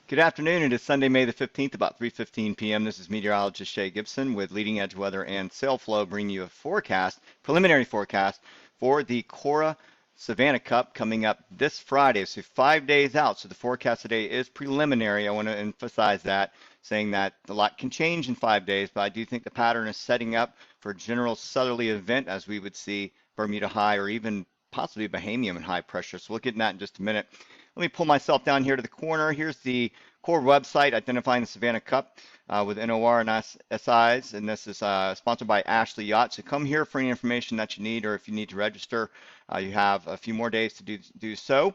Good afternoon. It is Sunday, May the 15th, about 3:15 p.m. This is meteorologist Shay Gibson with Leading Edge Weather and Sail Flow, bringing you a preliminary forecast for the CORA Savannah Cup coming up this Friday. So 5 days out. So the forecast today is preliminary. I want to emphasize that, saying that a lot can change in 5 days, but I do think the pattern is setting up for a general southerly event as we would see Bermuda high or even possibly Bahamian high pressure. So we'll get in that in just a minute. Let me pull myself down here to the corner. Here's the core website identifying the Savannah Cup with NOR and SIs, and this is sponsored by Ashley Yacht. So come here for any information that you need, or if you need to register, you have a few more days to do so.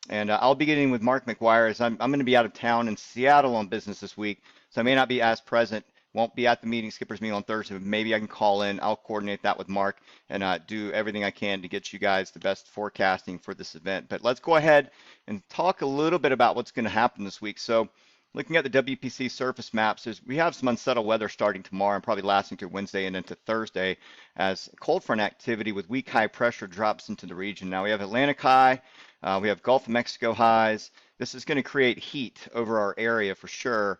And I'll be getting with Mark McGuire as I'm going to be out of town in Seattle on business this week, so I may not be as present. Won't be at the meeting, skippers meeting on Thursday, but maybe I can call in. I'll coordinate that with Mark and do everything I can to get you guys the best forecasting for this event. But let's go ahead and talk a little bit about what's going to happen this week. So looking at the WPC surface maps, we have some unsettled weather starting tomorrow and probably lasting through Wednesday and into Thursday as cold front activity with weak high pressure drops into the region. Now we have Atlantic high, we have Gulf of Mexico highs. This is going to create heat over our area for sure.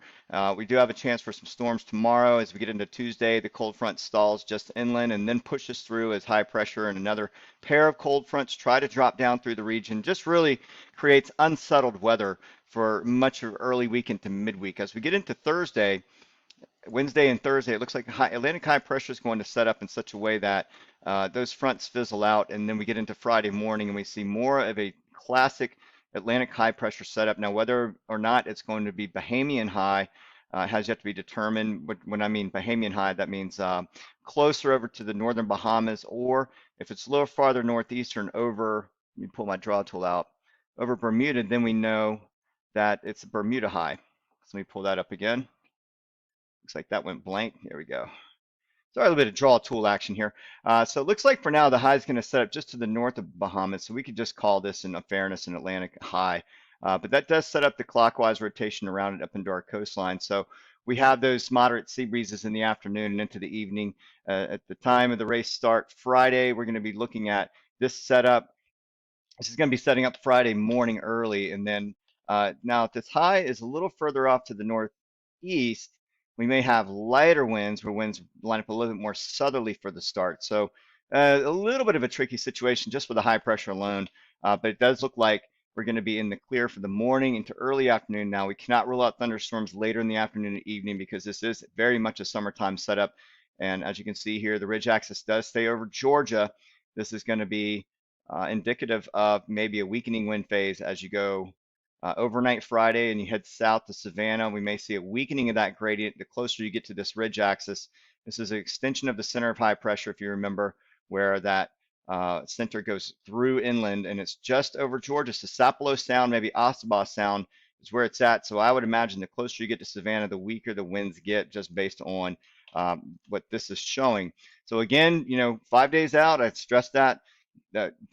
We do have a chance for some storms tomorrow as we get into Tuesday. The cold front stalls just inland and then pushes through as high pressure and another pair of cold fronts try to drop down through the region. Just really creates unsettled weather for much of early week into midweek. As we get into Thursday, Wednesday and Thursday, it looks like Atlantic high pressure is going to set up in such a way that those fronts fizzle out, and then we get into Friday morning and we see more of a classic Atlantic high pressure setup. Now, whether or not it's going to be Bahamian high has yet to be determined. When I mean Bahamian high, that means closer over to the northern Bahamas, or if it's a little farther northeastern over, let me pull my draw tool out, over Bermuda, then we know that it's a Bermuda high. So let me pull that up again. Looks like that went blank. There we go. Sorry, a little bit of draw tool action here. So it looks like for now the high is going to set up just to the north of Bahamas. So we could just call this in fairness an Atlantic high. But that does set up the clockwise rotation around it up into our coastline. So we have those moderate sea breezes in the afternoon and into the evening. At the time of the race start Friday, we're going to be looking at this setup. This is going to be setting up Friday morning early. And then now if this high is a little further off to the northeast, we may have lighter winds where winds line up a little bit more southerly for the start. So a little bit of a tricky situation just with the high pressure alone. But it does look like we're going to be in the clear for the morning into early afternoon. Now we cannot rule out thunderstorms later in the afternoon and evening because this is very much a summertime setup. And as you can see here, the ridge axis does stay over Georgia. This is going to be indicative of maybe a weakening wind phase as you go overnight Friday and you head south to Savannah. We may see a weakening of that gradient the closer you get to this ridge axis. This is an extension of the center of high pressure, if you remember, where that center goes through inland and it's just over Georgia. So Sapelo Sound, maybe Ossabaw Sound is where it's at. So I would imagine the closer you get to Savannah, the weaker the winds get just based on what this is showing. So again, 5 days out, I stress that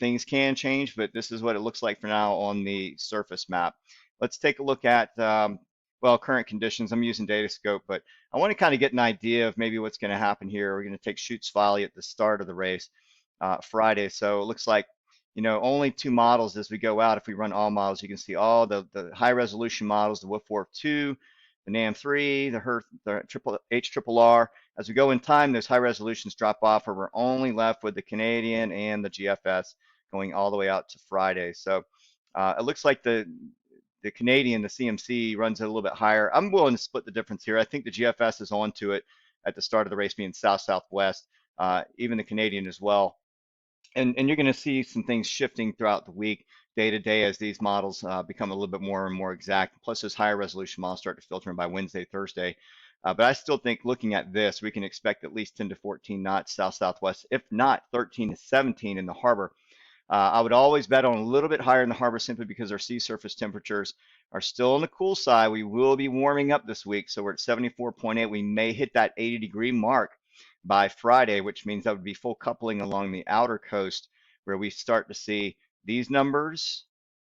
things can change, but this is what it looks like for now on the surface map. Let's take a look at, well, current conditions. I'm using Datascope, but I want to kind of get an idea of maybe what's going to happen here. We're going to take Chutes Folly at the start of the race Friday. So it looks like, only two models as we go out. If we run all models, you can see all the high resolution models, the WFOR 2, the NAM3, the HRRR. As we go in time, those high resolutions drop off, or we're only left with the Canadian and the GFS going all the way out to Friday. So it looks like the Canadian, the CMC, runs a little bit higher. I'm willing to split the difference here. I think the GFS is onto it at the start of the race, being south-southwest, even the Canadian as well. And you're going to see some things shifting throughout the week, day to day, as these models become a little bit more and more exact. Plus, those higher resolution models start to filter in by Wednesday, Thursday. But I still think looking at this, we can expect at least 10 to 14 knots south-southwest, if not 13 to 17 in the harbor. I would always bet on a little bit higher in the harbor simply because our sea surface temperatures are still on the cool side. We will be warming up this week, so we're at 74.8. We may hit that 80-degree mark by Friday, which means that would be full coupling along the outer coast where we start to see these numbers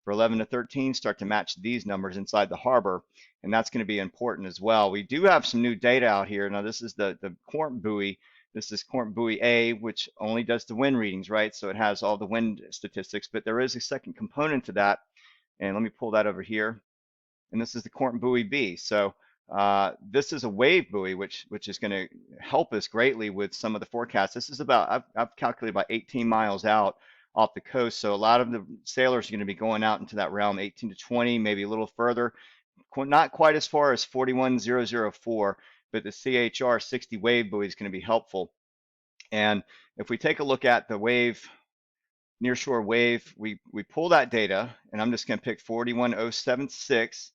for 11 to 13 start to match these numbers inside the harbor, and that's going to be important as well. We do have some new data out here. Now, this is the Corp buoy. This is Corp buoy A, which only does the wind readings, right? So it has all the wind statistics, but there is a second component to that, and let me pull that over here. and this is the Corn Buoy B. So this is a wave buoy, which is going to help us greatly with some of the forecasts. This is about, I've calculated about 18 miles out off the coast. So a lot of the sailors are going to be going out into that realm, 18 to 20, maybe a little further. Not quite as far as 41004, but the CHR 60 wave buoy is going to be helpful. And if we take a look at the wave, nearshore wave, we pull that data, and I'm just going to pick 41076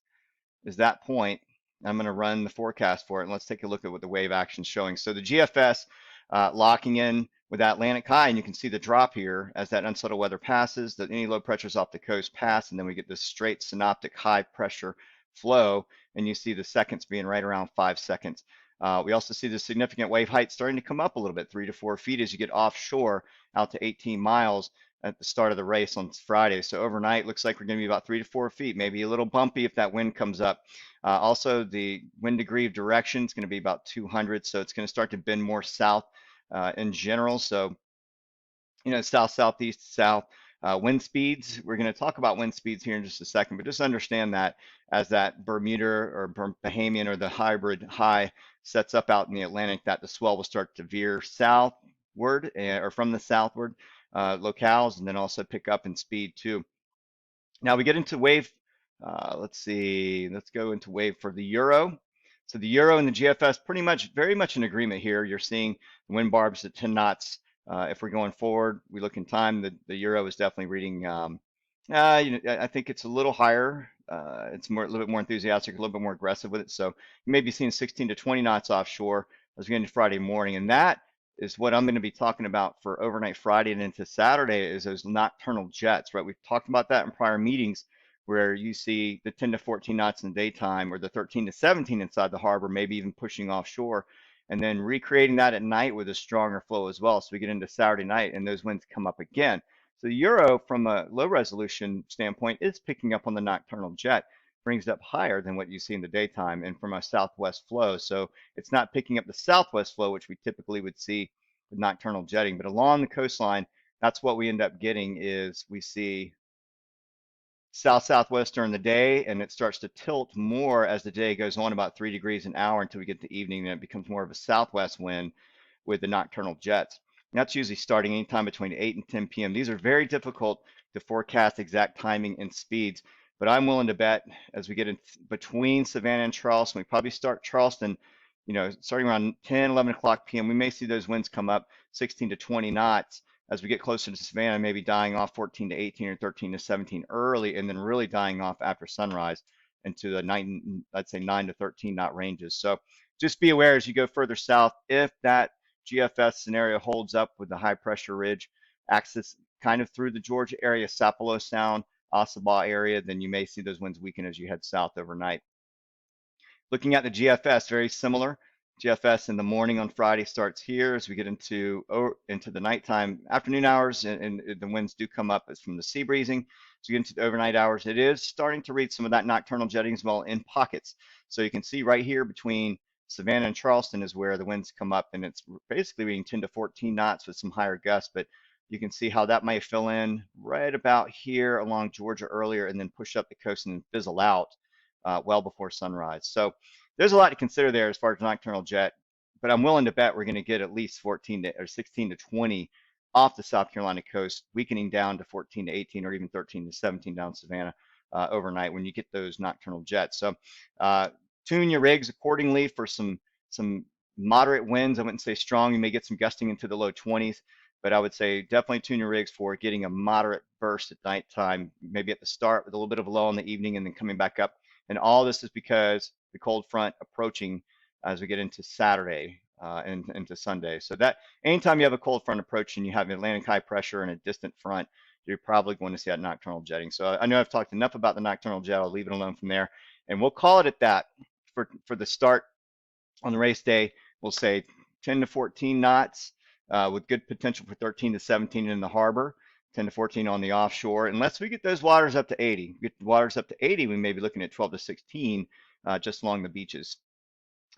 is that point. I'm going to run the forecast for it, and let's take a look at what the wave action is showing. So the GFS locking in with that Atlantic high, and you can see the drop here as that unsettled weather passes, that any low pressures off the coast pass, and then we get this straight synoptic high pressure flow, and you see the seconds being right around 5 seconds. We also see the significant wave height starting to come up a little bit, 3 to 4 feet as you get offshore out to 18 miles at the start of the race on Friday. So overnight, looks like we're going to be about 3 to 4 feet, maybe a little bumpy if that wind comes up. Also, the wind degree of direction is going to be about 200, so it's going to start to bend more south in general. So, south, southeast, south. Wind speeds, we're going to talk about wind speeds here in just a second, but just understand that as that Bermuda or Bahamian or the hybrid high sets up out in the Atlantic, that the swell will start to veer southward or from the southward locales, and then also pick up in speed too. Now we get into wave. Let's see. Let's go into wave for the Euro. So the Euro and the GFS very much in agreement here. You're seeing wind barbs at 10 knots. If we're going forward, we look in time. The Euro is definitely reading. I think it's a little higher. It's a little bit more enthusiastic, a little bit more aggressive with it. So you may be seeing 16 to 20 knots offshore as we get into Friday morning, and that is what I'm going to be talking about for overnight Friday and into Saturday is those nocturnal jets, right? We've talked about that in prior meetings where you see the 10 to 14 knots in the daytime or the 13 to 17 inside the harbor, maybe even pushing offshore, and then recreating that at night with a stronger flow as well. So we get into Saturday night and those winds come up again. So the Euro, from a low resolution standpoint, is picking up on the nocturnal jet, brings it up higher than what you see in the daytime and from a southwest flow. So it's not picking up the southwest flow, which we typically would see with nocturnal jetting. But along the coastline, that's what we end up getting is we see south-southwest during the day, and it starts to tilt more as the day goes on, about 3 degrees an hour until we get to evening, and it becomes more of a southwest wind with the nocturnal jets. And that's usually starting anytime between 8 and 10 p.m. These are very difficult to forecast exact timing and speeds, but I'm willing to bet as we get in between Savannah and Charleston, we probably start Charleston, starting around 10, 11 o'clock p.m. We may see those winds come up 16 to 20 knots as we get closer to Savannah, maybe dying off 14 to 18 or 13 to 17 early, and then really dying off after sunrise into the 9 to 13 knot ranges. So just be aware as you go further south, if that GFS scenario holds up with the high pressure ridge axis kind of through the Georgia area, Sapelo Sound, Ossabaw area, then you may see those winds weaken as you head south overnight. Looking at the GFS, very similar. GFS in the morning on Friday starts here as we get into the nighttime, afternoon hours, and the winds do come up as from the sea breezing. So you get into the overnight hours, it is starting to read some of that nocturnal jetting as well in pockets. So you can see right here between Savannah and Charleston is where the winds come up, and it's basically reading 10 to 14 knots with some higher gusts, but you can see how that might fill in right about here along Georgia earlier and then push up the coast and then fizzle out well before sunrise. So there's a lot to consider there as far as nocturnal jet, but I'm willing to bet we're going to get at least 16 to 20 off the South Carolina coast, weakening down to 14 to 18 or even 13 to 17 down Savannah overnight when you get those nocturnal jets. So tune your rigs accordingly for some moderate winds. I wouldn't say strong. You may get some gusting into the low 20s, but I would say definitely tune your rigs for getting a moderate burst at nighttime, maybe at the start with a little bit of a low in the evening and then coming back up. And all this is because the cold front approaching as we get into Saturday and into Sunday. So that anytime you have a cold front approaching, you have Atlantic high pressure and a distant front, you're probably going to see that nocturnal jetting. So I know I've talked enough about the nocturnal jet. I'll leave it alone from there. And we'll call it at that for the start on the race day. We'll say 10 to 14 knots with good potential for 13 to 17 in the harbor. 10 to 14 on the offshore. Unless we get those waters up to 80, get the waters up to 80, we may be looking at 12 to 16 just along the beaches.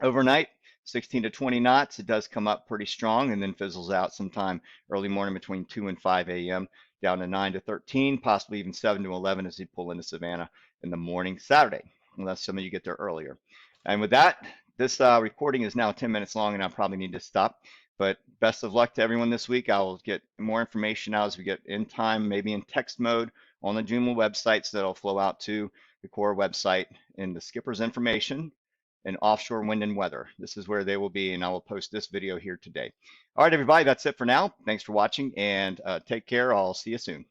Overnight, 16 to 20 knots. It does come up pretty strong and then fizzles out sometime early morning between 2 and 5 a.m. down to 9 to 13, possibly even 7 to 11 as we pull into Savannah in the morning Saturday. unless some of you get there earlier. And with that, this recording is now 10 minutes long, and I probably need to stop. But best of luck to everyone this week. I will get more information out as we get in time, maybe in text mode on the Joomla website, so that'll flow out to the CORA website and the skipper's information and offshore wind and weather. This is where they will be, and I will post this video here today. All right, everybody, that's it for now. Thanks for watching, and take care. I'll see you soon.